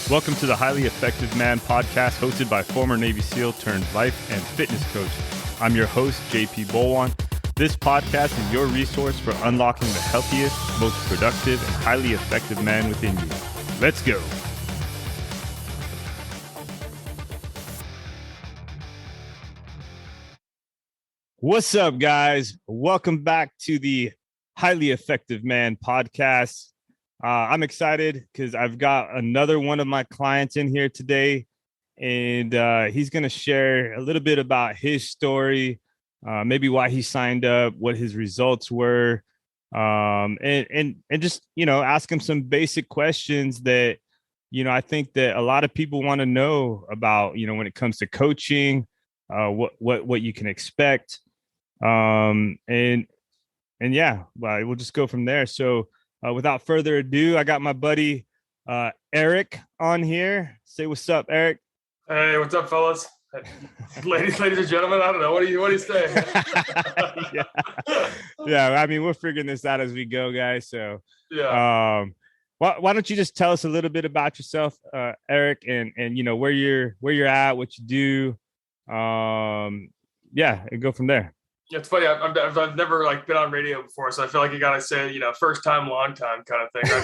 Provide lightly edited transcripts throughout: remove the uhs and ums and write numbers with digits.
Welcome to the Highly Effective Man podcast, hosted by former Navy SEAL turned life and fitness coach. I'm your host, JP Bolwan. This podcast is your resource for unlocking the healthiest, most productive, and highly effective man within you. Let's go. What's up, guys? Welcome back to the Highly Effective Man podcast. I'm excited because I've got another one of my clients in here today, and he's going to share a little bit about his story, maybe why he signed up, what his results were, and just, ask him some basic questions that, I think that a lot of people want to know about, when it comes to coaching, what you can expect. And yeah, well, we'll just go from there. So, without further ado, I got my buddy Eric on here. Say what's up, Eric. Hey, what's up, fellas? ladies and gentlemen, I don't know. What do you say? yeah. I mean, we're figuring this out as we go, guys. So yeah. Why don't you just tell us a little bit about yourself, Eric, and where you're at, what you do. And go from there. It's funny. I've never been on radio before, so I feel like you gotta say, first time, long time kind of thing. Right?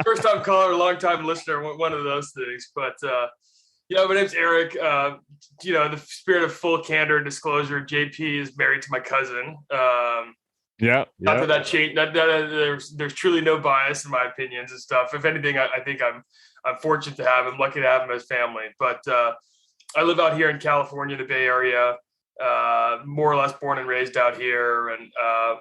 first time caller, long time listener, one of those things. But my name's Eric. In the spirit of full candor and disclosure, JP is married to my cousin. Not that changed. There's truly no bias in my opinions and stuff. If anything, I think I'm fortunate to have him, lucky to have him as family. But I live out here in California, the Bay Area. More or less born and raised out here, and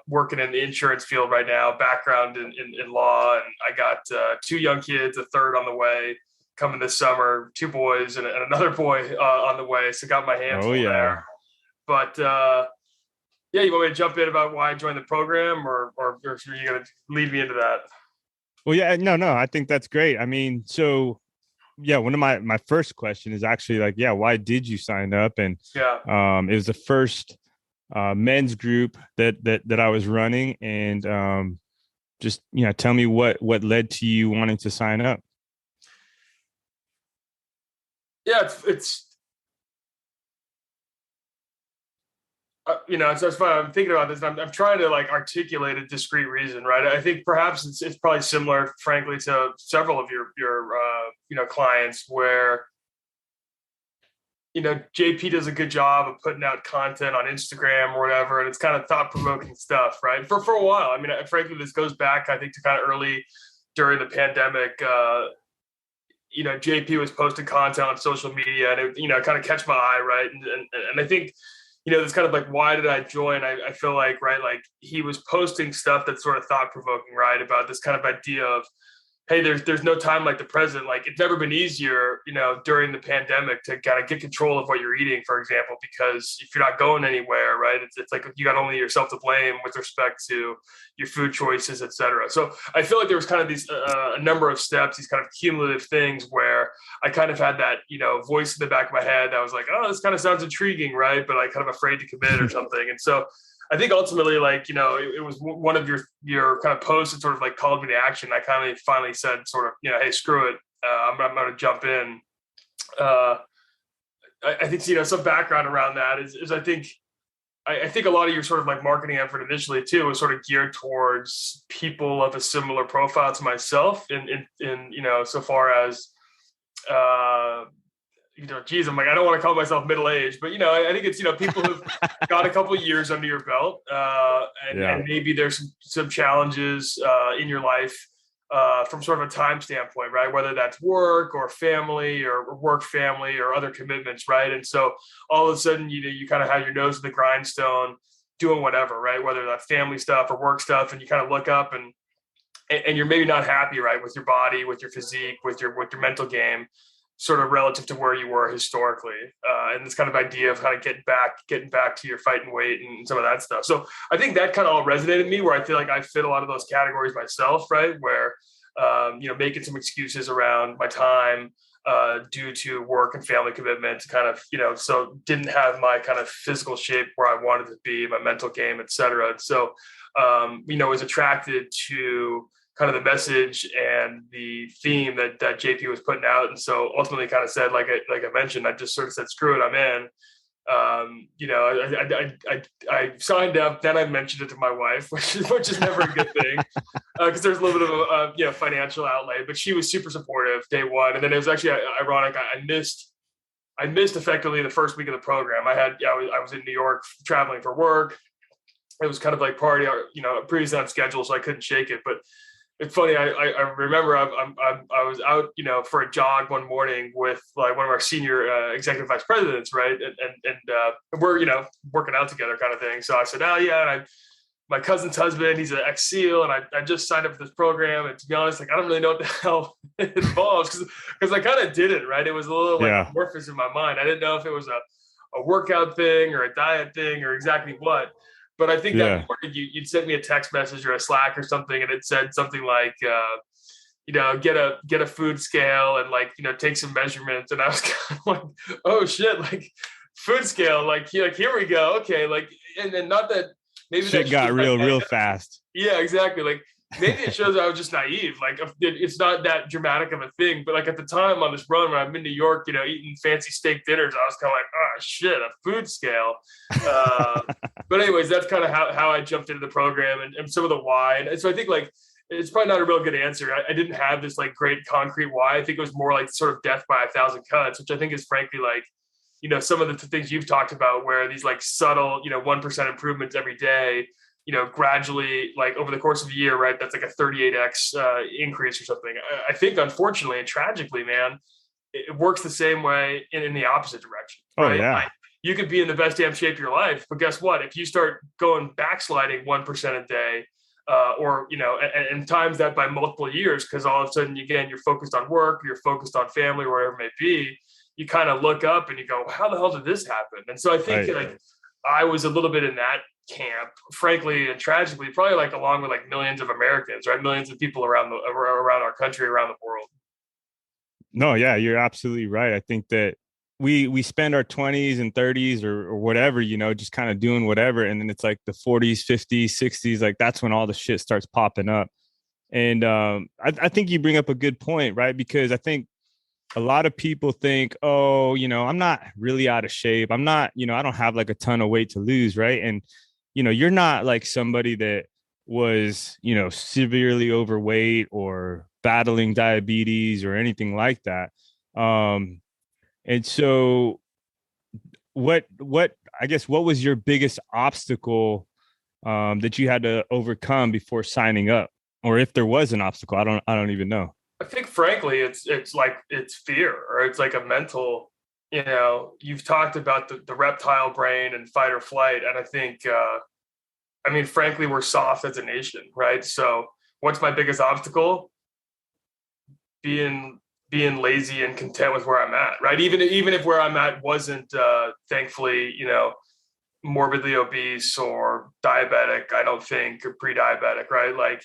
working in the insurance field right now, background in law, and I got 2 young kids, a third on the way coming this summer, 2 boys and another boy on the way, so got my hands full there. But you want me to jump in about why I joined the program, or are you going to lead me into that? Well, yeah, no, I think that's great. I mean, so yeah, one of my first question is actually why did you sign up? And it was the first men's group that I was running, and just tell me what led to you wanting to sign up. Yeah, it's it's fun. I'm thinking about this. I'm trying to articulate a discrete reason, right? I think perhaps it's probably similar, frankly, to several of your clients where, JP does a good job of putting out content on Instagram or whatever, and it's kind of thought-provoking stuff, right? For a while. I mean, frankly, this goes back, I think, to kind of early during the pandemic. JP was posting content on social media, and it, kind of catch my eye, right? And I think, it's kind of why did I join? I feel like, right, he was posting stuff that's sort of thought-provoking, right, about this kind of idea of, hey, there's no time like the present. It's never been easier, during the pandemic to kind of get control of what you're eating, for example, because if you're not going anywhere, right, it's like you got only yourself to blame with respect to your food choices, et cetera. So I feel like there was kind of these a number of steps, these kind of cumulative things where I kind of had that, voice in the back of my head that was like, oh, this kind of sounds intriguing, right? But kind of afraid to commit or something. And so I think ultimately, it was one of your kind of posts that sort of called me to action. I kind of finally said sort of, hey, screw it. I'm going to jump in. I think, some background around that is I think a lot of your sort of marketing effort initially too was sort of geared towards people of a similar profile to myself in so far as, geez, I'm I don't want to call myself middle-aged, but, I think it's, people who've got a couple of years under your belt, and maybe there's some challenges in your life from sort of a time standpoint, right? Whether that's work or family or work family or other commitments, right? And so all of a sudden, you kind of have your nose in the grindstone doing whatever, right? Whether that's family stuff or work stuff, and you kind of look up and you're maybe not happy, right, with your body, with your physique, with your mental game, sort of relative to where you were historically, and this kind of idea of kind of getting back to your fighting weight and some of that stuff. So I think that kind of all resonated with me, where I feel like I fit a lot of those categories myself, right? Where, making some excuses around my time due to work and family commitments, kind of, so didn't have my kind of physical shape where I wanted to be, my mental game, et cetera. And so, was attracted to kind of the message and the theme that JP was putting out. And so ultimately kind of said, like I mentioned, I just sort of said, screw it, I'm in. I signed up. Then I mentioned it to my wife, which is never a good thing, because there's a little bit of a financial outlay. But she was super supportive day one, and then it was actually ironic. I missed effectively the first week of the program. I was in New York traveling for work. It was kind of like party, previously on schedule, so I couldn't shake it. But it's funny. I remember I was out, for a jog one morning with like one of our senior executive vice presidents, right? And we're working out together, kind of thing. So I said, oh yeah, and my cousin's husband, he's an ex-SEAL, and I just signed up for this program. And to be honest, like I don't really know what the hell it involves because I kind of did it, right? It was a little like amorphous in my mind. I didn't know if it was a workout thing or a diet thing or exactly what. But I think that morning you'd send me a text message or a Slack or something, and it said something like, get a food scale and take some measurements. And I was kind of like, oh shit, like food scale, like here we go, okay, like and not that maybe shit that got real fast. Yeah, exactly. Like maybe it shows I was just naive. Like it's not that dramatic of a thing, but like at the time on this run when I'm in New York, eating fancy steak dinners, I was kind of like, oh shit, a food scale. But anyways, that's kind of how I jumped into the program and some of the why. And so I think like it's probably not a real good answer. I didn't have this like great concrete why. I think it was more like sort of death by 1,000 cuts, which I think is frankly like, some of the things you've talked about where these like subtle, 1% improvements every day, gradually, like over the course of a year, right? That's like a 38x increase or something. I think, unfortunately and tragically, man, it works the same way in the opposite direction. Right? Oh yeah. Like, you could be in the best damn shape of your life, but guess what? If you start going backsliding 1% a day, or and times that by multiple years, because all of a sudden, again, you're focused on work, you're focused on family, or whatever it may be. You kind of look up and you go, how the hell did this happen? And so I think like I was a little bit in that camp, frankly, and tragically, probably like along with like millions of Americans, right? Millions of people around our country, around the world. No, yeah, you're absolutely right. I think that we spend our 20s and 30s or whatever, just kind of doing whatever. And then it's like the 40s, 50s, 60s, like that's when all the shit starts popping up. And I think you bring up a good point, right? Because I think a lot of people think, oh, I'm not really out of shape. I'm not, I don't have like a ton of weight to lose. Right. And, you're not like somebody that was, severely overweight or battling diabetes or anything like that. And so what was your biggest obstacle that you had to overcome before signing up? Or if there was an obstacle, I don't even know. I think, frankly, it's fear, or it's like a mental, you've talked about the reptile brain and fight or flight. And I think, frankly, we're soft as a nation, right? So what's my biggest obstacle? Being lazy and content with where I'm at, right? Even if where I'm at wasn't, thankfully, morbidly obese or diabetic, I don't think, or pre-diabetic, right? Like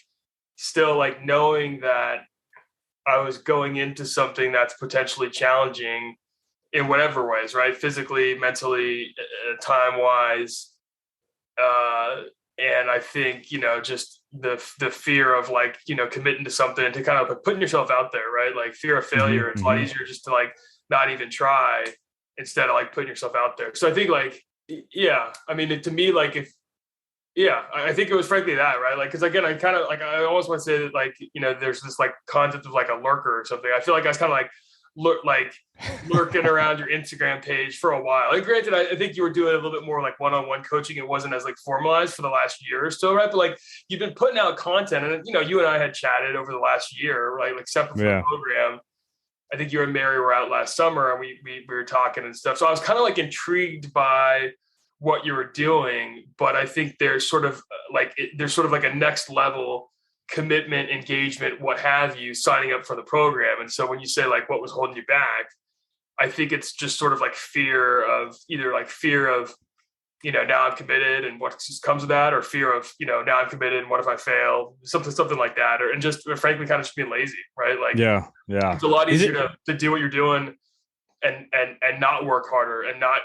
still like knowing that I was going into something that's potentially challenging in whatever ways, right? Physically, mentally, time-wise. And I think, just the fear of like, committing to something and to kind of like putting yourself out there, right? Like fear of failure. It's a lot easier just to like not even try instead of like putting yourself out there. So I think like, yeah, to me, like I think it was frankly that, right? Like, cause again, I kind of like, I almost want to say that like, there's this like concept of like a lurker or something. I feel like I was kind of like lurking around your Instagram page for a while. Like, granted, I think you were doing a little bit more like one-on-one coaching. It wasn't as like formalized for the last year or so, right? But like you've been putting out content and, you and I had chatted over the last year, right? Like separate from the program. I think you and Mary were out last summer and we were talking and stuff. So I was kind of like intrigued by what you were doing, but I think there's sort of like a next level commitment, engagement, what have you, signing up for the program. And so when you say like what was holding you back, I think it's just sort of like fear of now I'm committed and what comes with that, or fear of now I'm committed and what if I fail, something like that, and just frankly kind of just being lazy, right? Like it's a lot easier to do what you're doing and not work harder and not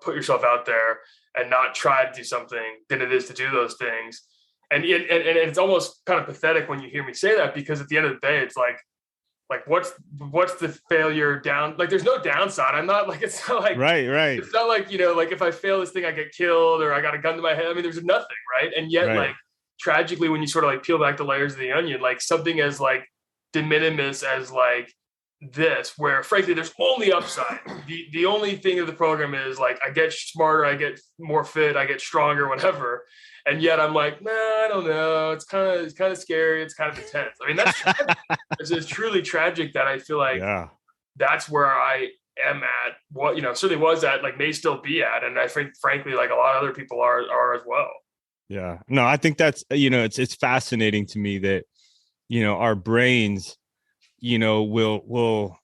put yourself out there and not try to do something than it is to do those things. And it's almost kind of pathetic when you hear me say that, because at the end of the day, it's like what's the failure down? Like, there's no downside. I'm not like, it's not like, Right. it's not like, like if I fail this thing, I get killed or I got a gun to my head. I mean, there's nothing, right? And yet, Right. like, tragically, when you sort of like peel back the layers of the onion, like something as like de minimis as like this, where frankly there's only upside. The only thing of the program is like I get smarter, I get more fit, I get stronger, whatever. And yet I'm like, nah, I don't know. It's kind of scary. It's kind of intense. I mean, that's tragic. It's truly tragic that I feel like Yeah. that's where I am at. What, certainly was at, like, may still be at. And I think frankly, like a lot of other people are as well. Yeah. No, I think that's, it's fascinating to me that, our brains, will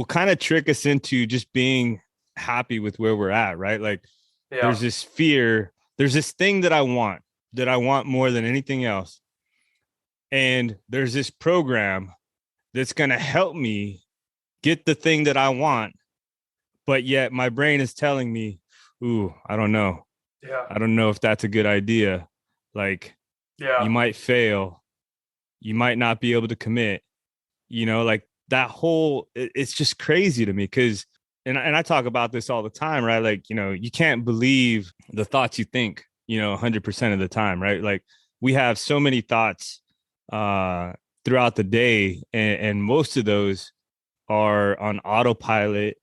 kind of trick us into just being happy with where we're at, right? Like, there's this fear, there's this thing that I want more than anything else. And there's this program that's going to help me get the thing that I want. But yet my brain is telling me, ooh, I don't know. Yeah. I don't know if that's a good idea. Like, you might fail. You might not be able to commit, like that whole, it's just crazy to me. Cause, and I talk about this all the time, right? Like, you can't believe the thoughts you think, 100% of the time, right? Like, we have so many thoughts throughout the day, and most of those are on autopilot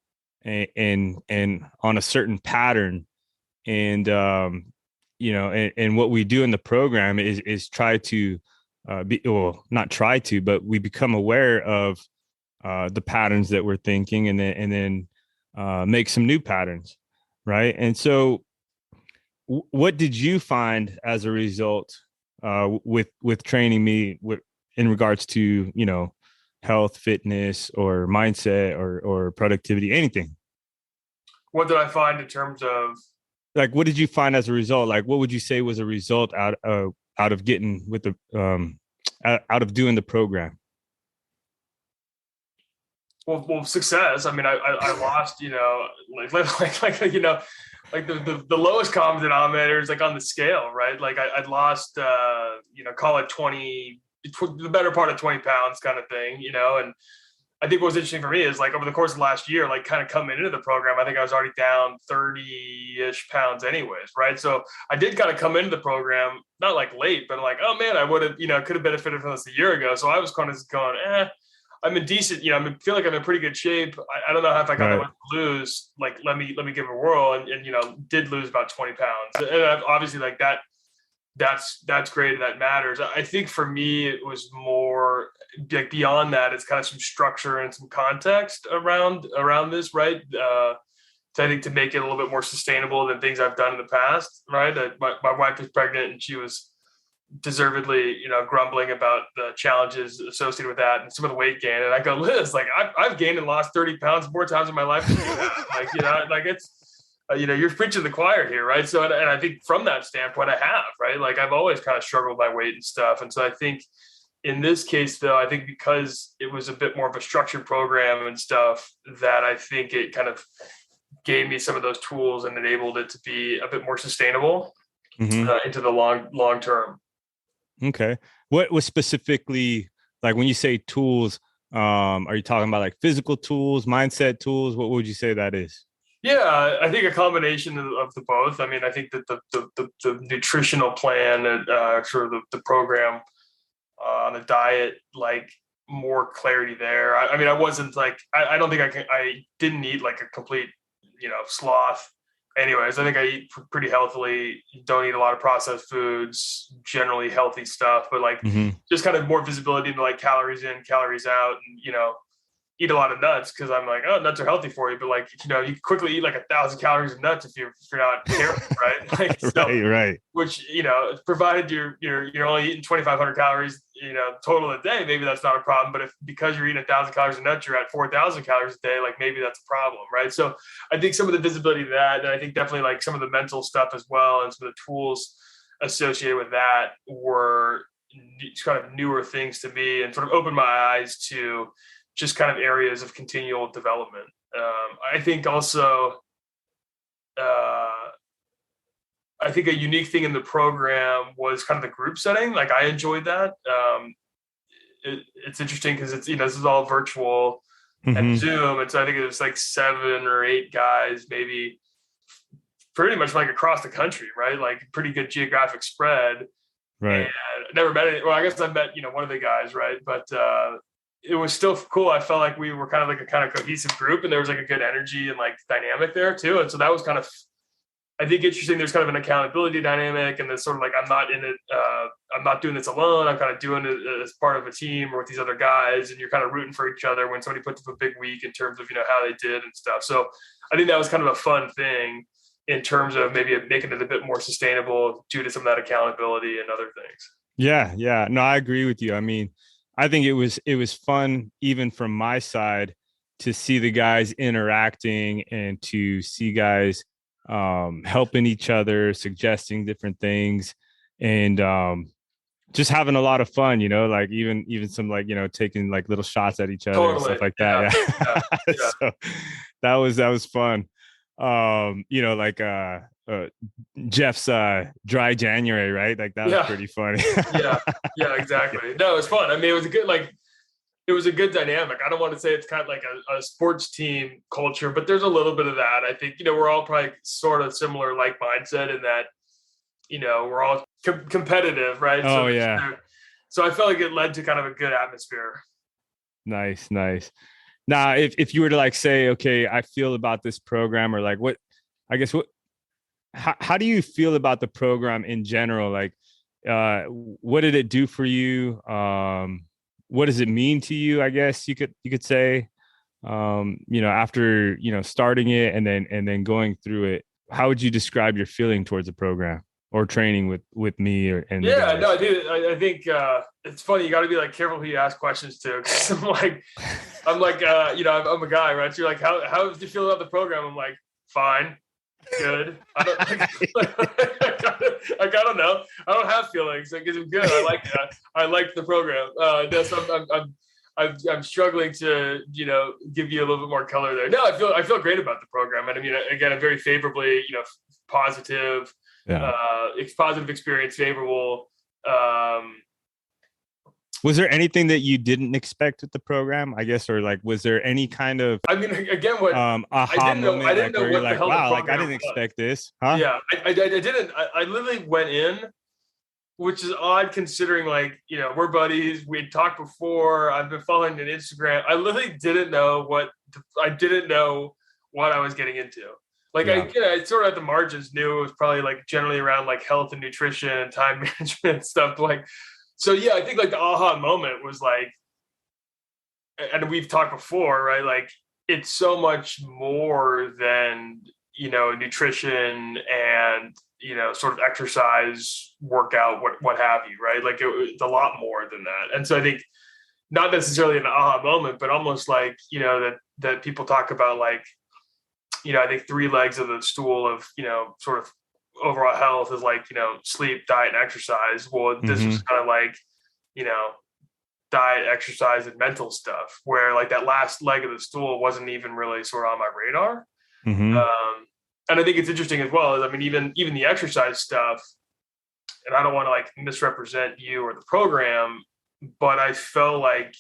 and on a certain pattern. And and what we do in the program is try to not try to, but we become aware of the patterns that we're thinking, and then make some new patterns, right? And so what did you find as a result with training me in regards to health, fitness, or mindset, or productivity, anything? What did I find in terms of, like, what did you find as a result? Like, what would you say was a result out of getting with the out of doing the program? well, success. I mean, I lost, like the lowest common denominator is like on the scale, right? Like I'd lost, call it 20, the better part of 20 pounds kind of thing, and I think what was interesting for me is like over the course of last year, like kind of coming into the program, I think I was already down 30-ish pounds anyways, right? So I did kind of come into the program, not like late, but like, oh man, I would have, could have benefited from this a year ago. So I was kind of just going, I'm in decent, I feel like I'm in pretty good shape. I don't know if I got that much to lose. Like, let me give it a whirl, and did lose about 20 pounds. And I've obviously like that's great. And that matters. I think for me, it was more like beyond that. It's kind of some structure and some context around this, right? So I think to make it a little bit more sustainable than things I've done in the past, right? My wife is pregnant, and she was deservedly, grumbling about the challenges associated with that and some of the weight gain. And I go, Liz, like I've gained and lost 30 pounds more times in my life than you have. Like, like it's, you're preaching the choir here, right? So, and I think from that standpoint, I have, right? Like I've always kind of struggled with my weight and stuff. And so I think in this case, though, I think because it was a bit more of a structured program and stuff, that I think it kind of gave me some of those tools and enabled it to be a bit more sustainable into the long term. Okay. What was specifically, like, when you say tools, are you talking about like physical tools, mindset tools? What would you say that is? Yeah, I think a combination of the both. I mean, I think that the nutritional plan and sort of the program on the diet, like more clarity there. I mean, I wasn't like, I don't think I didn't eat like a complete, sloth. Anyways, I think I eat pretty healthily. Don't eat a lot of processed foods, generally healthy stuff, but like just kind of more visibility into like calories in, calories out, and eat a lot of nuts because I'm like, oh, nuts are healthy for you, but like you quickly eat like 1,000 calories of nuts if you're not careful, right? Like, so, right. Which provided you're only eating 2,500 calories total a day, maybe that's not a problem. But because you're eating 1,000 calories of nuts, you're at 4,000 calories a day, like maybe that's a problem, right? So I think some of the visibility to that, and I think definitely like some of the mental stuff as well, and some of the tools associated with that were kind of newer things to me, and sort of opened my eyes to just kind of areas of continual development. I think also, I think a unique thing in the program was kind of the group setting. Like I enjoyed that. It's interesting because it's, this is all virtual and Zoom. And so I think it was like 7 or 8 guys, maybe pretty much like across the country, right? Like pretty good geographic spread. Right. And I never met any, well, I guess I met, one of the guys, right? But it was still cool. I felt like we were kind of like a kind of cohesive group, and there was like a good energy and like dynamic there too. And so that was kind of, I think, interesting. There's kind of an accountability dynamic, and there's sort of like, I'm not in it. I'm not doing this alone. I'm kind of doing it as part of a team or with these other guys, and you're kind of rooting for each other when somebody puts up a big week in terms of, how they did and stuff. So I think that was kind of a fun thing in terms of maybe making it a bit more sustainable due to some of that accountability and other things. Yeah. Yeah. No, I agree with you. I mean, I think it was fun, even from my side, to see the guys interacting and to see guys helping each other, suggesting different things, and just having a lot of fun, like even some like, taking like little shots at each other and Totally. stuff like that. Yeah. Yeah. So that was fun. Like Jeff's dry January, right? Like that was pretty funny. Yeah, exactly. No, it was fun. I mean, it was a good dynamic. I don't want to say it's kind of like a sports team culture, but there's a little bit of that. I think, we're all probably sort of similar, like mindset in that, we're all competitive, right? Oh, yeah. So I felt like it led to kind of a good atmosphere. Nice. Now, if you were to like say, okay, I feel about this program, or like how do you feel about the program in general? Like, what did it do for you? What does it mean to you? I guess you could say, after, starting it and then going through it, how would you describe your feeling towards the program or training with me and the guys? No, I do. I think it's funny. You got to be like careful who you ask questions to. Cause I'm like, I'm a guy, right? So you're like, how did you feel about the program? I'm like, fine, good. I don't know. I don't have feelings. Like, I'm good. I like that. I like the program. I'm struggling to, give you a little bit more color there. No, I feel great about the program. And I mean, again, I'm very favorably, positive. Yeah. Positive experience, favorable. Was there anything that you didn't expect with the program, I guess, or like, was there any kind of, I mean, again, what aha moment, I didn't know what the hell wow, the like I didn't expect this, huh? Yeah, I didn't. I literally went in, which is odd considering, like, we're buddies. We'd talked before. I've been following on Instagram. I literally didn't know what I was getting into. Like, I sort of at the margins knew it was probably like generally around like health and nutrition, time management stuff. Like, so yeah, I think like the aha moment was like, and we've talked before, right? Like, it's so much more than, nutrition and, sort of exercise, workout, what have you, right? Like, it's a lot more than that. And so I think not necessarily an aha moment, but almost like, that people talk about, like, I think 3 legs of the stool of, sort of overall health is like, sleep, diet, and exercise. Well, this was kind of like, diet, exercise, and mental stuff, where like that last leg of the stool wasn't even really sort of on my radar. And I think it's interesting as well, I mean, even the exercise stuff, and I don't want to like misrepresent you or the program, but I felt like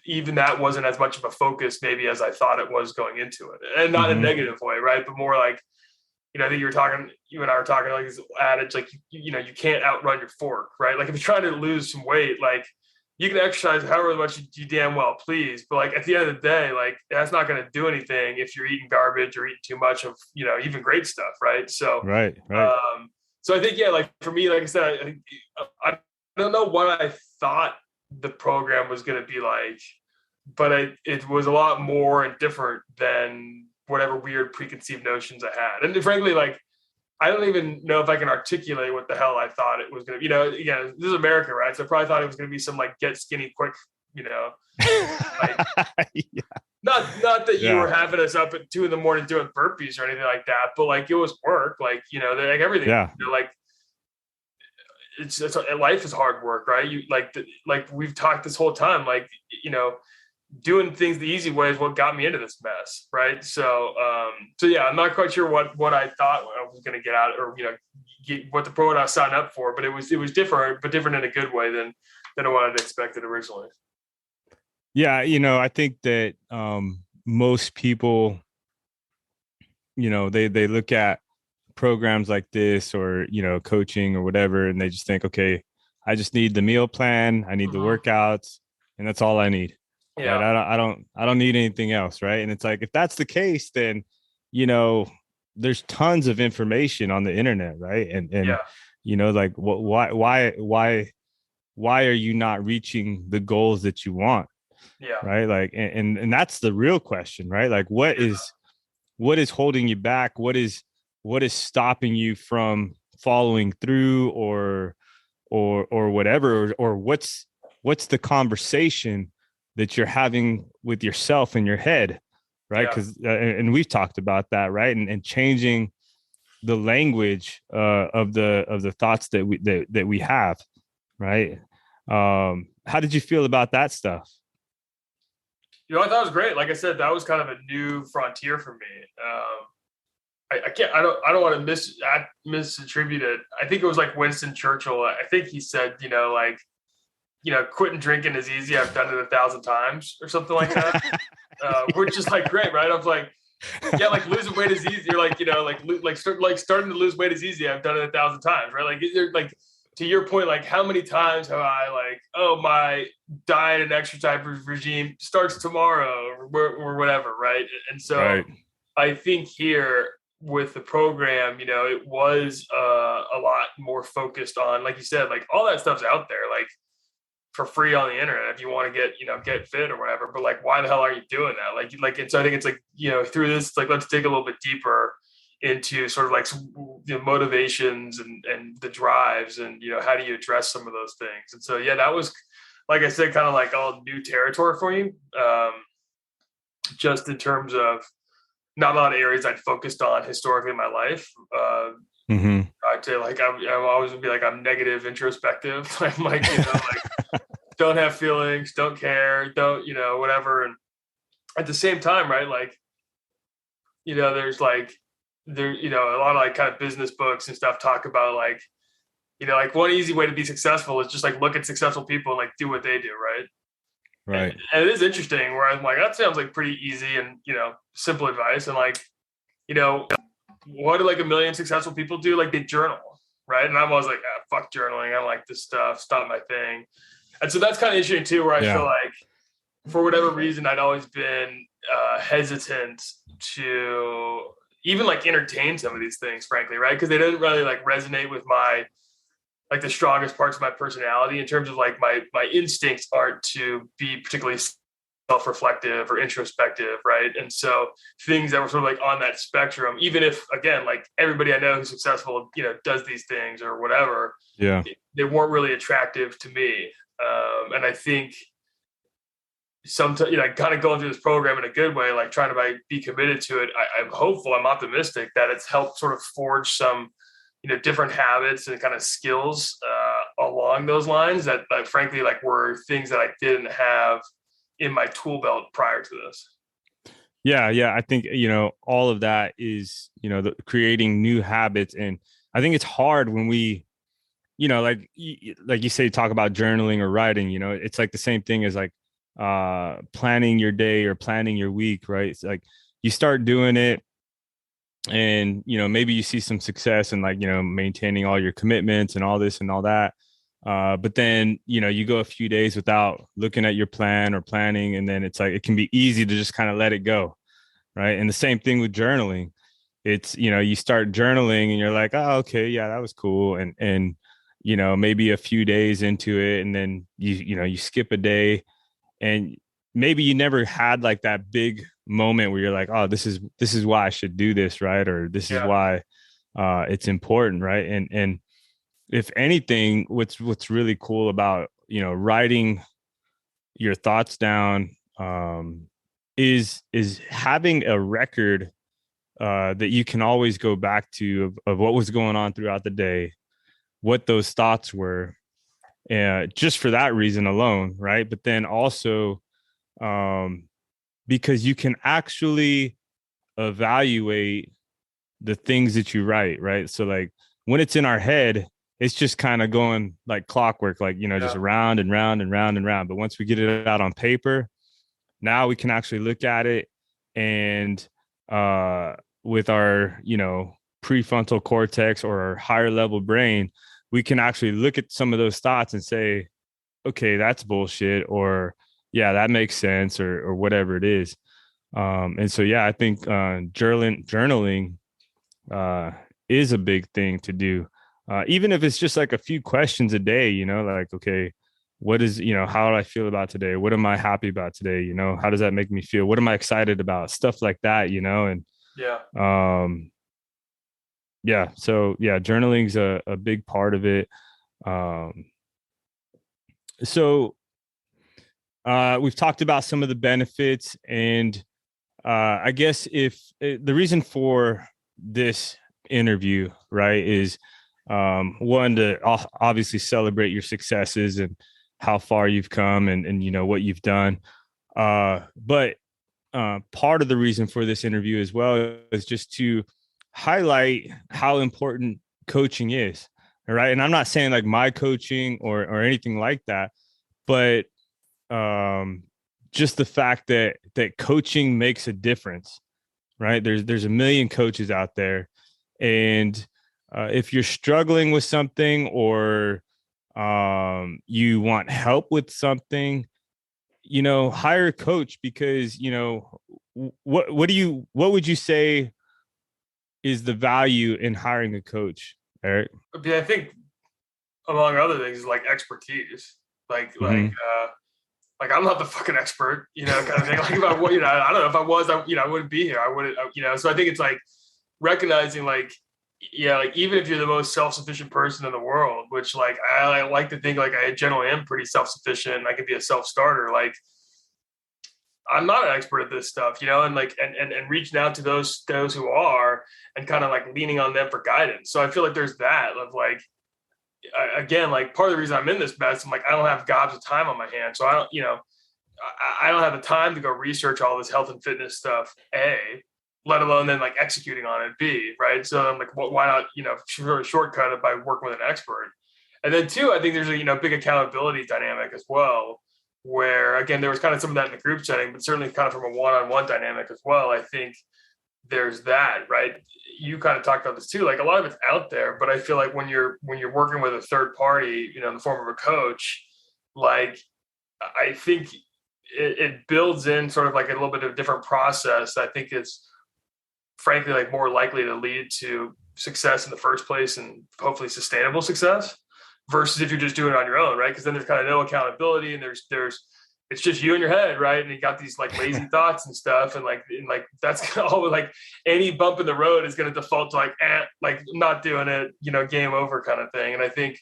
even that wasn't as much of a focus maybe as I thought it was going into it, and not in a negative way, right? But more like, I think you and I were talking like this adage, like, you can't outrun your fork, right? Like, if you're trying to lose some weight, like, you can exercise however much you damn well please, but like at the end of the day, like, that's not going to do anything if you're eating garbage or eating too much of, even great stuff, right? So right. So I think, yeah, like for me, like I said, I don't know what I thought the program was going to be like, but it was a lot more and different than whatever weird preconceived notions I had. And frankly, like, I don't even know if I can articulate what the hell I thought it was going to be. Again, this is America, right? So I probably thought it was going to be some like get skinny quick, like, not that you were having us up at 2 a.m. doing burpees or anything like that, but like, it was work, like, like everything, like, it's life is hard work, right? You like we've talked this whole time, like, doing things the easy way is what got me into this mess, right? So yeah, I'm not quite sure what I thought I was going to get out, or what the program I signed up for, but it was different, but different in a good way than what I'd expected originally. Yeah, I think that most people, they look at programs like this, or coaching or whatever, and they just think, okay, I just need the meal plan, I need the workouts, and that's all I need. Yeah. Right? I don't need anything else, right? And it's like, if that's the case, then you know there's tons of information on the internet, right? And Yeah. like, why are you not reaching the goals that you want? Yeah. Right? Like, and that's the real question, right? Like, what is holding you back? What is stopping you from following through, or whatever, or what's the conversation that you're having with yourself in your head, right? Yeah. Because and we've talked about that, right? And changing the language of the thoughts that we have, right? How did you feel about that stuff? I thought it was great. Like I said, that was kind of a new frontier for me. I can't. I don't want to misattribute it. I think it was like Winston Churchill. I think he said, quitting drinking is easy. I've done it 1,000 times, or something like that. Which is like great, right? I was like, yeah, like losing weight is easy. You're like, starting to lose weight is easy. I've done it 1,000 times, right? Like to your point, like how many times have I my diet and exercise regime starts tomorrow, or whatever, right? And so Right. I think here with the program, it was a lot more focused on, like you said, like all that stuff's out there, like for free on the internet if you want to get fit or whatever. But like, why the hell are you doing that? And so I think it's like, through this, like, let's dig a little bit deeper into sort of like motivations and the drives, and how do you address some of those things. And so yeah, that was, like I said, kind of like all new territory for you, just in terms of not a lot of areas I'd focused on historically in my life. I'd say like I'm always would be like, I'm negative introspective. I'm like, like don't have feelings, don't care, don't, whatever. And at the same time, right, like, there's like a lot of like kind of business books and stuff talk about like, like one easy way to be successful is just like look at successful people and like do what they do, right? Right. And it is interesting where I'm like, that sounds like pretty easy and, simple advice. And like, what do like a million successful people do? Like they journal, right? And I'm always like, fuck journaling. I don't like this stuff. It's not my thing. And so that's kind of interesting too, where I feel like for whatever reason, I'd always been hesitant to even like entertain some of these things, frankly, right? Because they didn't really like resonate with my, like the strongest parts of my personality, in terms of like my instincts aren't to be particularly self-reflective or introspective, right? And so things that were sort of like on that spectrum, even if again, like everybody I know who's successful, does these things or whatever, they weren't really attractive to me. And I think sometimes, kind of going through this program in a good way, like trying to be committed to it, I'm hopeful, I'm optimistic that it's helped sort of forge some different habits and kind of skills along those lines that frankly like were things that I didn't have in my tool belt prior to this. Yeah. I think, all of that is, creating new habits. And I think it's hard when we, like you say, talk about journaling or writing, it's like the same thing as like planning your day or planning your week, right? It's like you start doing it, and maybe you see some success in like maintaining all your commitments and all this and all that, but then you go a few days without looking at your plan or planning, and then it's like it can be easy to just kind of let it go, right? And the same thing with journaling. It's you start journaling and you're like, oh, okay, yeah, that was cool, and maybe a few days into it, and then you skip a day, and maybe you never had like that big moment where you're like, oh, this is why I should do this, right? Or this is why it's important, right? And if anything, what's really cool about writing your thoughts down, is having a record that you can always go back to of what was going on throughout the day, what those thoughts were, just for that reason alone, right? But then also because you can actually evaluate the things that you write, right? So like when it's in our head, it's just kind of going like clockwork, like, just round and round and round and round. But once we get it out on paper, now we can actually look at it and with our, prefrontal cortex or our higher level brain, we can actually look at some of those thoughts and say, okay, that's bullshit, or yeah, that makes sense, or whatever it is. And so, yeah, I think journaling is a big thing to do. Even if it's just like a few questions a day, like, okay, what is, how do I feel about today? What am I happy about today? How does that make me feel? What am I excited about? Stuff like that, and yeah. So yeah, journaling's a big part of it. So we've talked about some of the benefits, and I guess if the reason for this interview, right, is one, to obviously celebrate your successes and how far you've come, and what you've done. But part of the reason for this interview as well is just to highlight how important coaching is. All right. And I'm not saying like my coaching or anything like that, but just the fact that coaching makes a difference, right? There's a million coaches out there, and if you're struggling with something, or you want help with something, hire a coach, because what would you say is the value in hiring a coach, Eric? I think among other things, like expertise, like I'm not the fucking expert, kind of thing. Like if I, I don't know, if I was, I wouldn't be here. I wouldn't, So I think it's like recognizing, like, like even if you're the most self-sufficient person in the world, which like I like to think like I generally am pretty self-sufficient, and I could be a self-starter. Like I'm not an expert at this stuff, and like and reaching out to those who are, and kind of like leaning on them for guidance. So I feel like there's that of like, again, like part of the reason I'm in this mess, I'm like, I don't have gobs of time on my hands. So I don't, I don't have the time to go research all this health and fitness stuff, A, let alone then like executing on it, B, right? So I'm like, well, why not, shortcut it by working with an expert? And then two, I think there's a, big accountability dynamic as well, where again, there was kind of some of that in the group setting, but certainly kind of from a one-on-one dynamic as well. I think there's that, right? You kind of talked about this too. Like a lot of it's out there, but I feel like when you're working with a third party, in the form of a coach, like I think it builds in sort of like a little bit of a different process. I think it's frankly like more likely to lead to success in the first place, and hopefully sustainable success, versus if you're just doing it on your own, right? Because then there's kind of no accountability, and there's it's just you in your head, right? And you got these like lazy thoughts and stuff, and like that's all, like any bump in the road is going to default to like not doing it, game over kind of thing. And I think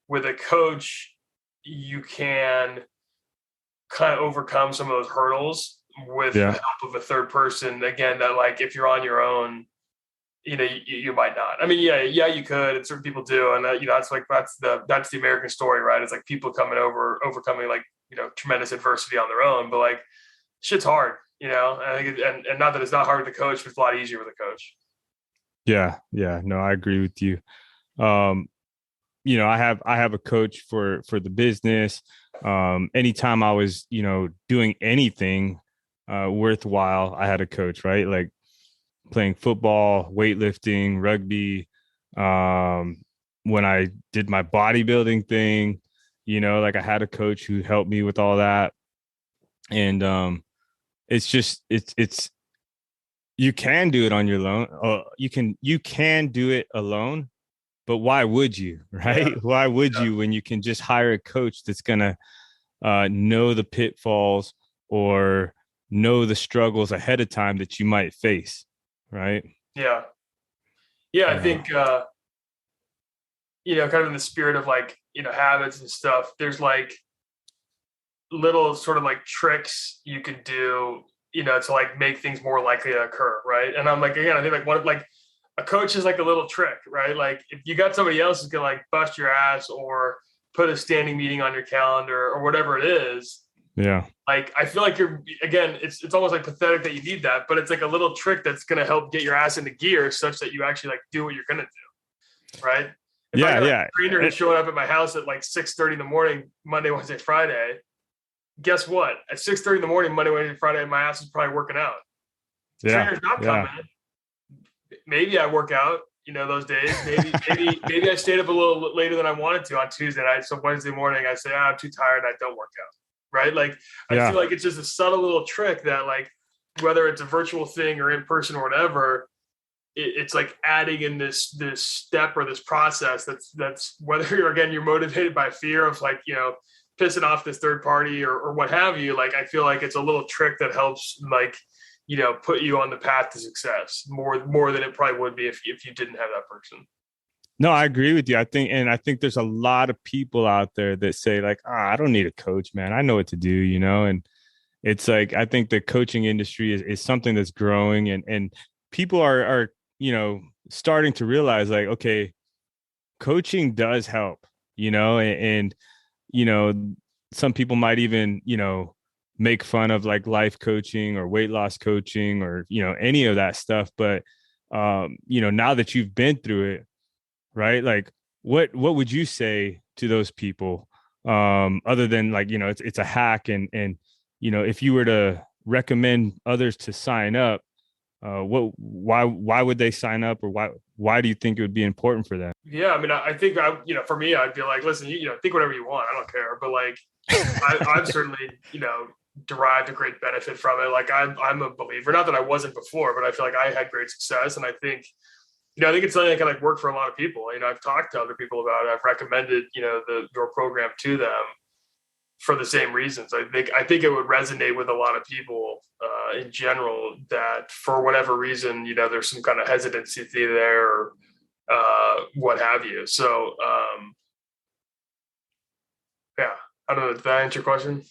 with a coach, you can kind of overcome some of those hurdles with the help of a third person. Again, that like if you're on your own, you might not. I mean, yeah, you could, and certain people do, and that's the American story, right? It's like people overcoming like tremendous adversity on their own, but like shit's hard, and I think and not that it's not hard with a coach, but it's a lot easier with a coach. Yeah, no, I agree with you. I have a coach for the business. Anytime I was doing anything worthwhile, I had a coach, right? Like playing football, weightlifting, rugby. When I did my bodybuilding thing, like I had a coach who helped me with all that. And it's just it's you can do it on your own. You can do it alone, but why would you, right? Yeah. Why would you, when you can just hire a coach that's gonna know the pitfalls or know the struggles ahead of time that you might face, right? Yeah. I think kind of in the spirit of like habits and stuff, there's like little sort of like tricks you could do to like make things more likely to occur, right? And I'm like, again, I think like one of like a coach is like a little trick, right? Like if you got somebody else who's gonna like bust your ass or put a standing meeting on your calendar or whatever it is, Yeah. Like, I feel like it's almost like pathetic that you need that, but it's like a little trick that's going to help get your ass into gear such that you actually like do what you're going to do. Right. If I Yeah. got a Yeah. trainer who's showing up at my house at like 6:30 in the morning, Monday, Wednesday, Friday, guess what? At 6:30 in the morning, Monday, Wednesday, Friday, my ass is probably working out. The Yeah. trainer's not Yeah. coming. Maybe I work out, those days. Maybe I stayed up a little later than I wanted to on Tuesday night. So Wednesday morning, I say, I'm too tired. I don't work out. Right. Like, I feel Yeah. like it's just a subtle little trick that, like, whether it's a virtual thing or in person or whatever, it's like adding in this step or this process that's whether you're motivated by fear of, like, pissing off this third party or what have you. Like, I feel like it's a little trick that helps, like, put you on the path to success more than it probably would be if you didn't have that person. No, I agree with you. I think there's a lot of people out there that say like, I don't need a coach, man. I know what to do, and it's like, I think the coaching industry is something that's growing, and people are, starting to realize like, okay, coaching does help, and you know, some people might even, make fun of like life coaching or weight loss coaching or, any of that stuff. But, now that you've been through it, right? Like, what would you say to those people? Other than like, it's a hack, and, if you were to recommend others to sign up, why would they sign up, or why do you think it would be important for them? Yeah, I mean, I think for me, I'd be like, listen, think whatever you want. I don't care. But like, I've certainly, derived a great benefit from it. Like, I'm a believer, not that I wasn't before, but I feel like I had great success. And I think, I think it's something that can like work for a lot of people. I've talked to other people about it. I've recommended, your program to them for the same reasons. I think it would resonate with a lot of people in general, that for whatever reason, there's some kind of hesitancy there, or what have you. So, yeah, I don't know. Did that answer your question?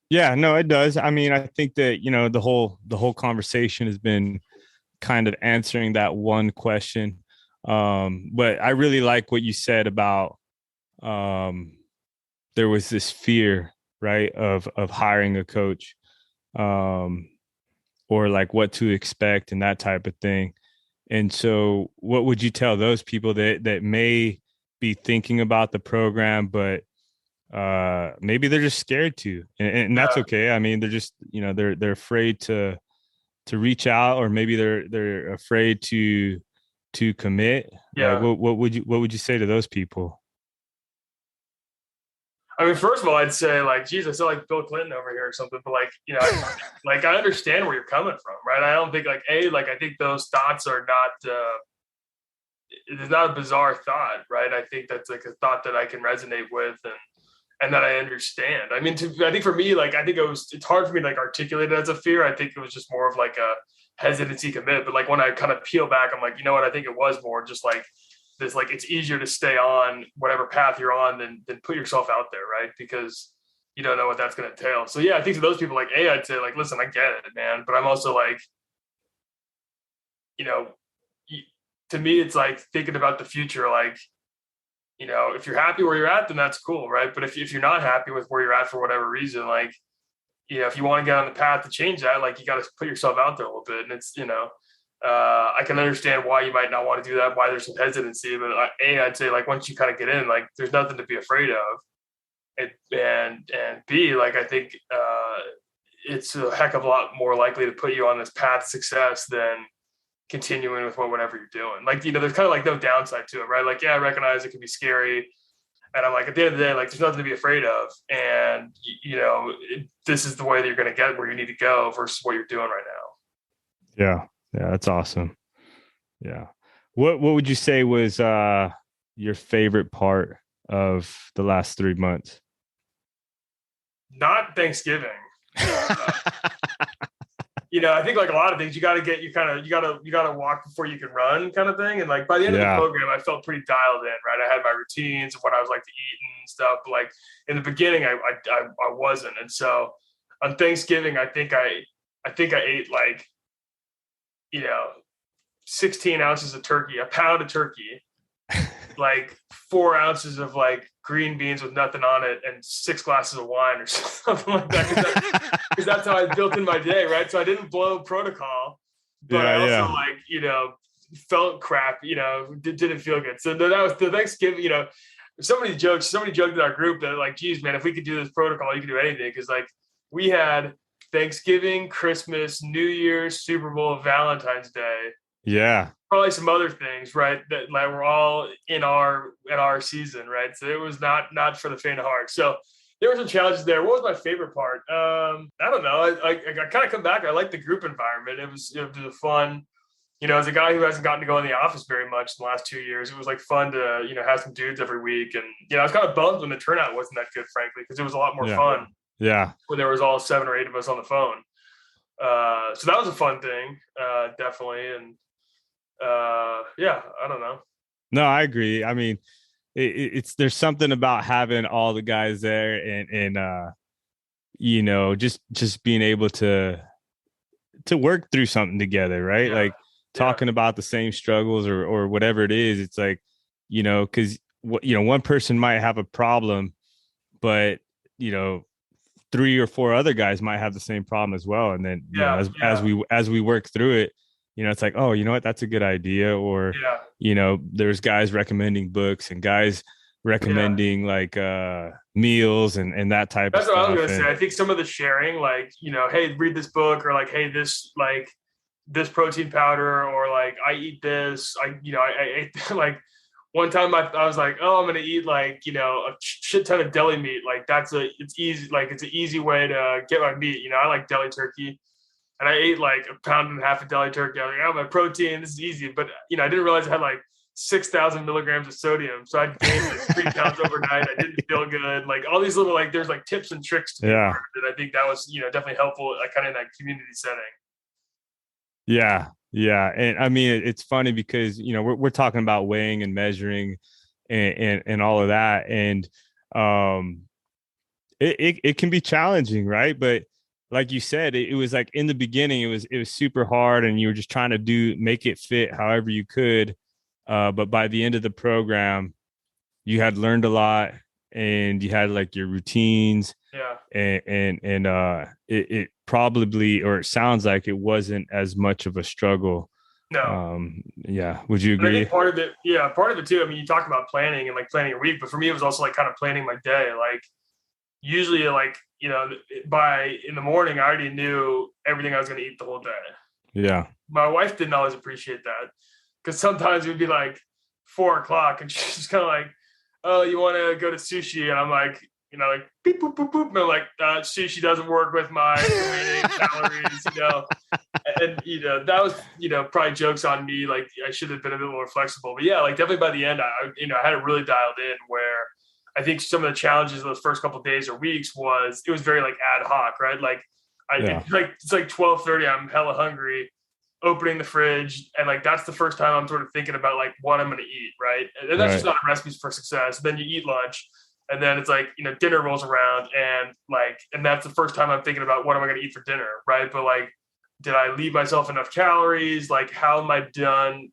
Yeah, no, it does. I mean, I think that, the whole conversation has been kind of answering that one question. But I really like what you said about, um, there was this fear, right, of hiring a coach, um, or like what to expect and that type of thing. And so, what would you tell those people that may be thinking about the program, but maybe they're just scared to, and that's Yeah. okay. I mean, they're just, they're afraid to reach out, or maybe they're afraid to commit. Like, Yeah. what would you say to those people? I mean, first of all, I'd say, like, geez, I sound like Bill Clinton over here or something, but like, like, I understand where you're coming from, right? I don't think like I think those thoughts are not, it's not a bizarre thought, right? I think that's like a thought that I can resonate with, and that I understand. I mean, I think for me, like, I think it's hard for me to like articulate it as a fear. I think it was just more of like a hesitancy commit. But like, when I kind of peel back, I'm like, you know what? I think it was more just like this, like, it's easier to stay on whatever path you're on than put yourself out there, right? Because you don't know what that's going to entail. So yeah, I think to those people, like, I'd say, like, listen, I get it, man, but I'm also like, you know, to me, it's like thinking about the future, like, if you're happy where you're at, then that's cool, right? But if you're not happy with where you're at for whatever reason, like, if you want to get on the path to change that, like, you got to put yourself out there a little bit. And it's, I can understand why you might not want to do that, why there's some hesitancy, but I'd say, like, once you kind of get in, like, there's nothing to be afraid of. And B, like, I think it's a heck of a lot more likely to put you on this path to success than continuing with whatever you're doing. Like, there's kind of like no downside to it, right? Like, yeah, I recognize it can be scary. And I'm like, at the end of the day, like, there's nothing to be afraid of. And, this is the way that you're going to get where you need to go versus what you're doing right now. Yeah, yeah, that's awesome. Yeah, what would you say was your favorite part of the last 3 months? Not Thanksgiving. I think, like, a lot of things, you got to walk before you can run, kind of thing. And like, by the end of the Yeah, program, I felt pretty dialed in, right? I had my routines and what I was like to eat and stuff. But like, in the beginning, I wasn't. And so on Thanksgiving, I think I ate like, 16 ounces of turkey, a pound of turkey, like 4 ounces of like green beans with nothing on it and 6 glasses of wine or something like that. Because that's how I built in my day, right? So I didn't blow protocol, but I also like, felt crap, didn't feel good. So that was the Thanksgiving, somebody joked in our group that like, geez, man, if we could do this protocol, you could do anything. Cause like we had Thanksgiving, Christmas, New Year's, Super Bowl, Valentine's Day. Yeah. Probably some other things, right? That like were all in our season, right? So it was not for the faint of heart. So there were some challenges there. What was my favorite part? I don't know. I kind of come back. I like the group environment. It was a fun. As a guy who hasn't gotten to go in the office very much in the last 2 years, it was like fun to have some dudes every week. And I was kind of bummed when the turnout wasn't that good, frankly, because it was a lot more fun. Yeah. When there was all 7 or 8 of us on the phone. So that was a fun thing, definitely. And I don't know. No, I agree. I mean, it's there's something about having all the guys there and just being able to work through something together, right? Yeah. Like talking about the same struggles or whatever it is. It's like, because one person might have a problem, but 3 or 4 other guys might have the same problem as well. And then as we work through it, it's like, oh, you know what, that's a good idea. Or there's guys recommending books and guys recommending like meals and that type of stuff. That's what I was gonna say. I think some of the sharing, like, hey, read this book, or like, hey, this protein powder, or like I eat this. I ate like one time I was like, oh, I'm gonna eat like a shit ton of deli meat. Like it's easy. Like it's an easy way to get my meat. I like deli turkey. And I ate like a pound and a half of deli turkey. I was like, oh, my protein, this is easy. But, I didn't realize I had like 6,000 milligrams of sodium. So I gained like 3 pounds overnight. I didn't feel good. Like all these little, like, there's like tips and tricks to be learned. And I think that was, definitely helpful, like kind of in that community setting. Yeah. Yeah. And I mean, it's funny because, we're talking about weighing and measuring and all of that. And it can be challenging, right? But like you said, it was like in the beginning, it was super hard and you were just trying to make it fit however you could. But by the end of the program, you had learned a lot and you had like your routines. Yeah. And it probably, or it sounds like it wasn't as much of a struggle. No. Yeah. Would you agree? I think part of it too. I mean, you talk about planning and like planning your week, but for me, it was also like kind of planning my day. Like usually like, by in the morning, I already knew everything I was going to eat the whole day. Yeah. My wife didn't always appreciate that because sometimes it would be like 4:00 and she's kind of like, oh, you want to go to sushi? And I'm like, like beep, boop, boop, boop. And I'm like, sushi doesn't work with my calories, And, that was, probably jokes on me. Like I should have been a bit more flexible, but yeah, like definitely by the end, I had it really dialed in where I think some of the challenges of those first couple of days or weeks it was very like ad hoc, right? Like it's like 12:30, I'm hella hungry, opening the fridge. And like, that's the first time I'm sort of thinking about like what I'm going to eat. Right. And that's just not a recipe for success. Then you eat lunch and then it's like, dinner rolls around and that's the first time I'm thinking about what am I going to eat for dinner. Right. But like, did I leave myself enough calories? Like, how am I done?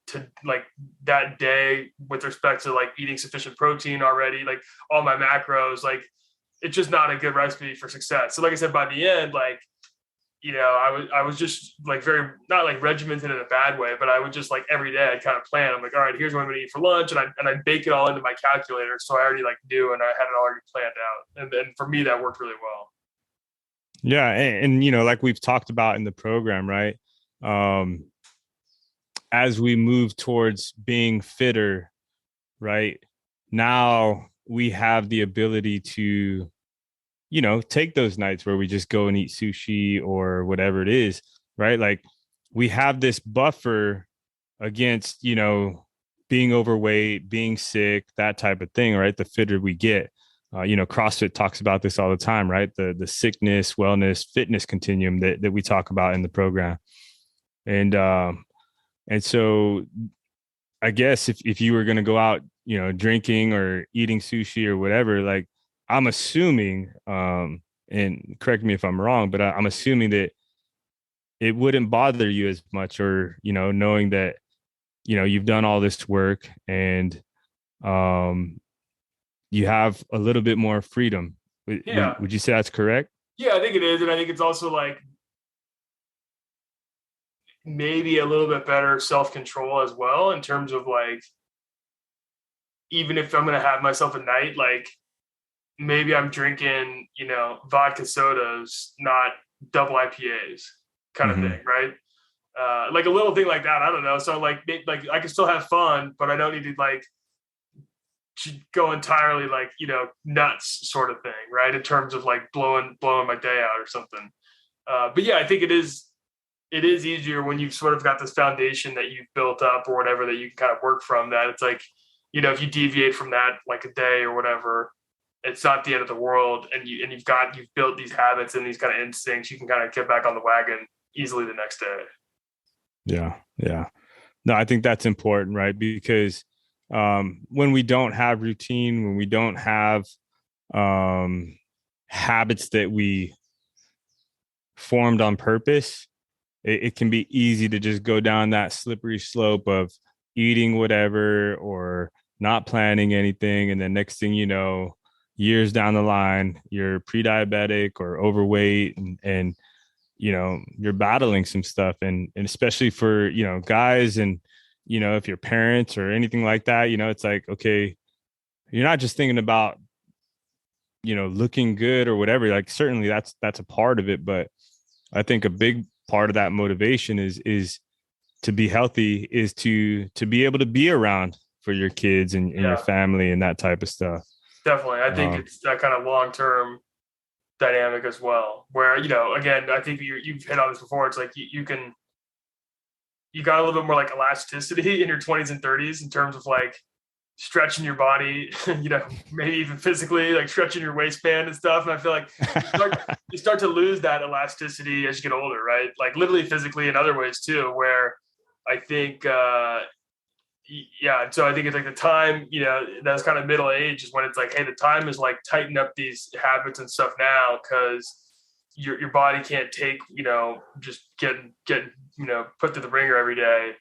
To like that day with respect to like eating sufficient protein already, like all my macros, like it's just not a good recipe for success. So like I said, by the end, like, I was just like very, not like regimented in a bad way, but I would just like every day I'd kind of plan. I'm like, all right, here's what I'm going to eat for lunch. And I bake it all into my calculator. So I already like knew, and I had it already planned out. And for me, that worked really well. Yeah. And like we've talked about in the program, right? As we move towards being fitter, right, now we have the ability to, take those nights where we just go and eat sushi or whatever it is, right? Like we have this buffer against, being overweight, being sick, that type of thing, right? The fitter we get. CrossFit talks about this all the time, right? The sickness, wellness, fitness continuum that we talk about in the program. And so I guess if you were going to go out, drinking or eating sushi or whatever, like I'm assuming, and correct me if I'm wrong, but I'm assuming that it wouldn't bother you as much, or, knowing that, you've done all this work and, you have a little bit more freedom. Yeah. Would you say that's correct? Yeah, I think it is. And I think it's also like maybe a little bit better self-control as well, in terms of like, even if I'm going to have myself a night, like maybe I'm drinking, vodka sodas, not double IPAs kind of thing. Mm-hmm. Right. Like a little thing like that. I don't know. So like I can still have fun, but I don't need to like go entirely like, nuts sort of thing. Right. In terms of like blowing my day out or something. But yeah, I think it is easier when you've sort of got this foundation that you've built up or whatever that you can kind of work from. That it's like, if you deviate from that like a day or whatever, it's not the end of the world. And you've built these habits and these kind of instincts. You can kind of get back on the wagon easily the next day. Yeah. Yeah. No, I think that's important, right? Because when we don't have routine, when we don't have habits that we formed on purpose, it can be easy to just go down that slippery slope of eating whatever or not planning anything. And then next thing you know, years down the line, you're pre-diabetic or overweight and you're battling some stuff. And especially for, guys and, if you're parents or anything like that, it's like, okay, you're not just thinking about, looking good or whatever. Like certainly that's a part of it. But I think a big part of that motivation is to be healthy, is to be able to be around for your kids and your family and that type of stuff. Definitely. I think it's that kind of long-term dynamic as well, where, again, I think you've hit on this before. It's like you got a little bit more like elasticity in your 20s and 30s in terms of like stretching your body, maybe even physically, like stretching your waistband and stuff. And I feel like you start to lose that elasticity as you get older, right? Like literally physically in other ways too, where I think, so I think it's like the time, that's kind of middle age is when it's like, hey, the time is like tighten up these habits and stuff now, because your body can't take, just getting put through the ringer every day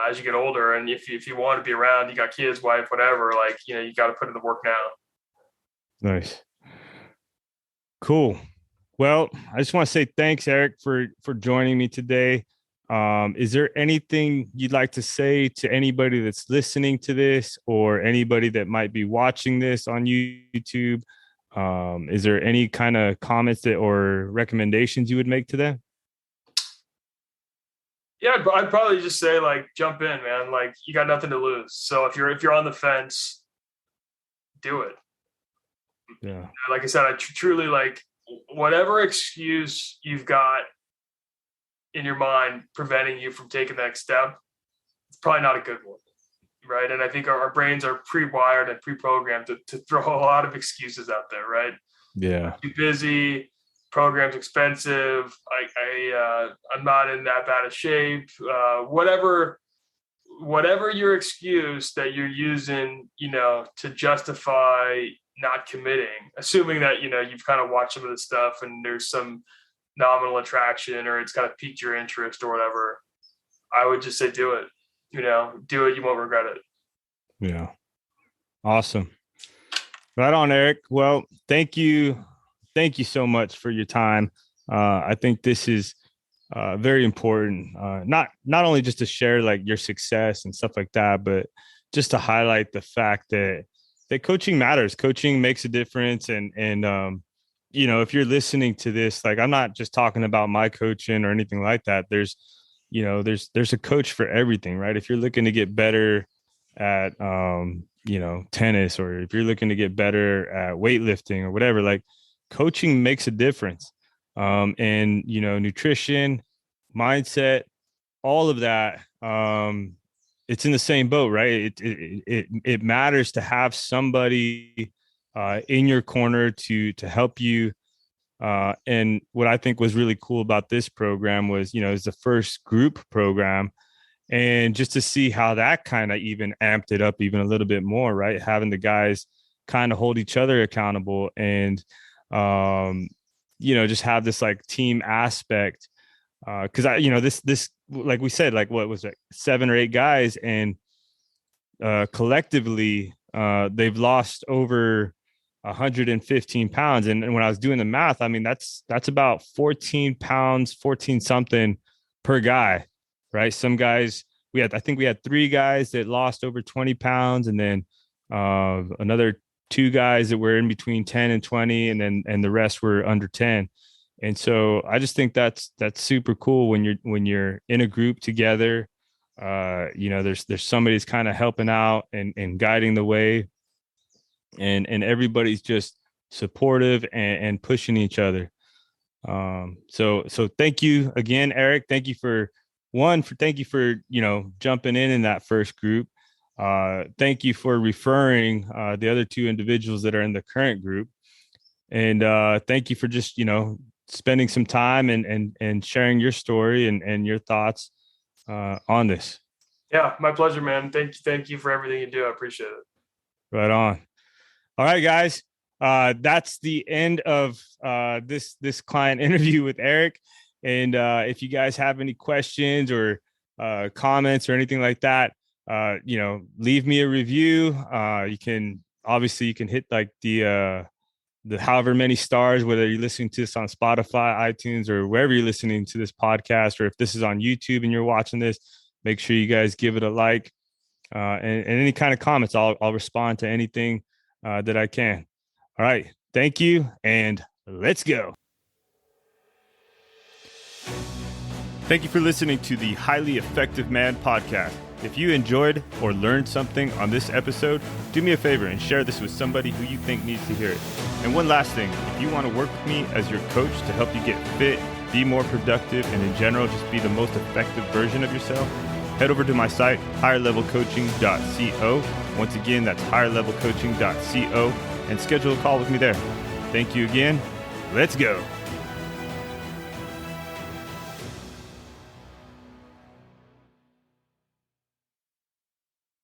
as you get older. And if you want to be around, you got kids, wife, whatever, like, you got to put in the work now. Nice. Cool. Well, I just want to say thanks, Eric, for joining me today. Is there anything you'd like to say to anybody that's listening to this or anybody that might be watching this on YouTube? Is there any kind of comments or recommendations you would make to them? Yeah, I'd probably just say like jump in, man. Like you got nothing to lose. So if you're on the fence, do it. Yeah. Like I said, I truly like whatever excuse you've got in your mind preventing you from taking the next step, it's probably not a good one. Right. And I think our brains are pre-wired and pre-programmed to throw a lot of excuses out there. Right. Yeah. I'm too busy. Program's expensive. I'm not in that bad of shape. Whatever your excuse that you're using, to justify not committing, assuming that, you've kind of watched some of this stuff and there's some nominal attraction or it's kind of piqued your interest or whatever, I would just say do it. Do it. You won't regret it. Yeah. Awesome. Right on, Eric. Well, thank you. Thank you so much for your time. I think this is very important. Not only just to share like your success and stuff like that, but just to highlight the fact that coaching matters. Coaching makes a difference. And if you're listening to this, like I'm not just talking about my coaching or anything like that. There's a coach for everything, right? If you're looking to get better at tennis, or if you're looking to get better at weightlifting or whatever, like coaching makes a difference. And nutrition, mindset, all of that, it's in the same boat, right? It matters to have somebody in your corner to help you. And what I think was really cool about this program was, it's the first group program, and just to see how that kind of even amped it up even a little bit more, right? Having the guys kind of hold each other accountable and, just have this like team aspect. Cause this, like we said, like what was it, 7 or 8 guys, and collectively, they've lost over 115 pounds. And when I was doing the math, I mean, that's about 14 pounds, 14 something per guy, right? Some guys, I think we had 3 guys that lost over 20 pounds, and then another 2 guys that were in between 10 and 20, and the rest were under 10. And so I just think that's super cool when you're in a group together. There's somebody that's kind of helping out and guiding the way, and everybody's just supportive and pushing each other. So thank you again, Eric. Thank you for jumping in that first group. Thank you for referring the other 2 individuals that are in the current group. And thank you for just, spending some time and sharing your story and your thoughts on this. Yeah, my pleasure, man. Thank you for everything you do. I appreciate it. Right on. All right, guys. That's the end of this client interview with Eric. And if you guys have any questions or comments or anything like that, leave me a review. You can hit like the however many stars, whether you're listening to this on Spotify, iTunes, or wherever you're listening to this podcast, or if this is on YouTube and you're watching this, make sure you guys give it a like, and any kind of comments. I'll respond to anything that I can. All right. Thank you. And let's go. Thank you for listening to the Highly Effective Man podcast. If you enjoyed or learned something on this episode, do me a favor and share this with somebody who you think needs to hear it. And one last thing, if you want to work with me as your coach to help you get fit, be more productive, and in general, just be the most effective version of yourself, head over to my site, higherlevelcoaching.co. Once again, that's higherlevelcoaching.co, and schedule a call with me there. Thank you again. Let's go.